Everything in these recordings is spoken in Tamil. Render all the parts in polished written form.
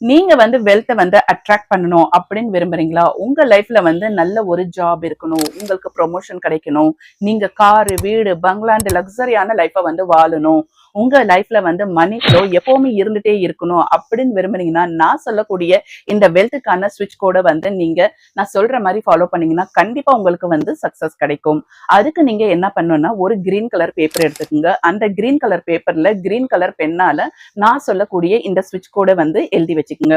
நீங்க வந்து வெல்த் வந்து அட்ராக்ட் பண்ணணும் அப்படின்னு விரும்புறீங்களா? உங்க லைஃப்ல வந்து நல்ல ஒரு ஜாப் இருக்கணும். உங்களுக்கு ப்ரமோஷன் கிடைக்கணும். நீங்க காரு, வீடு, பங்களான்னு லக்ஸரியான லைஃப்ப வந்து வாழணும். உங்க லைஃப்ல வந்து மனி ஃப்ளோ எப்பவுமே இருந்துட்டே இருக்கணும் அப்படின்னு விரும்புனீங்கன்னா, நான் சொல்லக்கூடிய இந்த வெல்த்துக்கான ஸ்விட்ச் கோட வந்து நீங்க நான் சொல்ற மாரி ஃபாலோ பண்ணீங்கன்னா, கண்டிப்பா உங்களுக்கு வந்து சக்சஸ் கிடைக்கும். அதுக்கு நீங்க என்ன பண்ணணும்னா, ஒரு கிரீன் கலர் பேப்பர் எடுத்துக்கங்க. அந்த கிரீன் கலர் பேப்பர்ல கிரீன் கலர் பென்னால நான் சொல்லக்கூடிய இந்த ஸ்விட்ச் கோட வந்து எழுதி வச்சுக்கோங்க.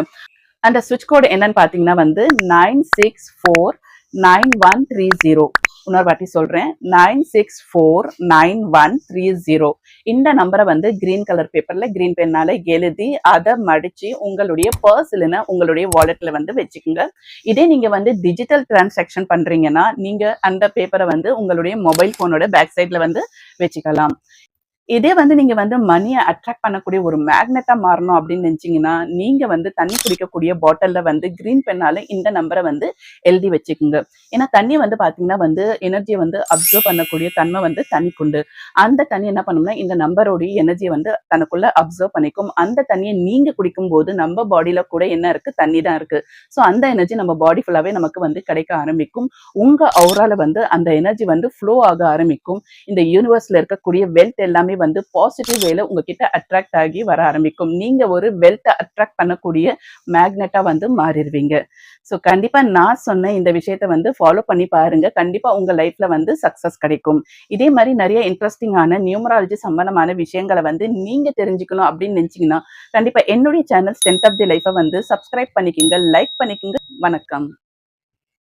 அந்த ஸ்விட்ச் கோடு என்னன்னு பாத்தீங்கன்னா வந்து 9649130. இன்னொரு வாட்டி சொல்றேன், 9649130. இந்த நம்பரை வந்து கிரீன் கலர் பேப்பர்ல கிரீன் பென்னால எழுதி அதை மடிச்சு உங்களுடைய பர்ஸ் இல்லைன்னா உங்களுடைய வாலெட்ல வந்து வச்சுக்கோங்க. இதே நீங்க வந்து டிஜிட்டல் டிரான்சாக்ஷன் பண்றீங்கன்னா நீங்க அந்த பேப்பரை வந்து உங்களுடைய மொபைல் போனோட பேக் சைட்ல வந்து வச்சுக்கலாம். இதே வந்து நீங்க வந்து மணியை அட்ராக்ட் பண்ணக்கூடிய ஒரு மேக்னெட்டா மாறணும் அப்படின்னு நினைச்சீங்கன்னா, நீங்க வந்து தண்ணி குடிக்கக்கூடிய பாட்டில்ல வந்து கிரீன் பென்னால இந்த நம்பரை வந்து எழுதி வச்சுக்குங்க. ஏன்னா தண்ணி வந்து பாத்தீங்கன்னா வந்து எனர்ஜியை வந்து அப்சர்வ் பண்ணக்கூடிய தன்மை வந்து தண்ணிக்குண்டு. அந்த தண்ணி என்ன பண்ணும்னா இந்த நம்பரோடைய எனர்ஜியை வந்து தனக்குள்ள அப்சர்வ் பண்ணிக்கும். அந்த தண்ணியை நீங்க குடிக்கும் போது நம்ம பாடியில கூட என்ன இருக்கு, தண்ணி தான் இருக்கு. ஸோ அந்த எனர்ஜி நம்ம பாடி ஃபுல்லாவே நமக்கு வந்து கிடைக்க ஆரம்பிக்கும். உங்க அவுரால வந்து அந்த எனர்ஜி வந்து ஃப்ளோ ஆக ஆரம்பிக்கும். இந்த யூனிவர்ஸ்ல இருக்கக்கூடிய வெல்த் எல்லாமே வந்து பாசிட்டிவ் வேல உங்ககிட்ட அட்ராக்ட் ஆகி வர ஆரம்பிக்கும். நீங்க ஒரு வெல்த் அட்ராக்ட் பண்ணக்கூடிய மேக்னெட்டா வந்து மாறிடுவீங்க. ஸோ கண்டிப்பா நான் சொன்ன இந்த விஷயத்த வந்து ஃபாலோ பண்ணி பாருங்க. கண்டிப்பா உங்க லைஃப்ல வந்து சக்சஸ் கிடைக்கும். இதே மாதிரி நிறைய இன்ட்ரெஸ்டிங்கான நியூமராலஜி சம்பந்தமான விஷயங்களை வந்து நீங்க தெரிஞ்சுக்கணும் அப்படின்னு நினைச்சீங்கன்னா, கண்டிப்பா என்னுடைய சேனல் ஸ்ட்ரென்த் ஆஃப் தி லைஃபை வந்து சப்ஸ்கிரைப் பண்ணிக்கோங்க, லைக் பண்ணிக்கோங்க. வணக்கம்.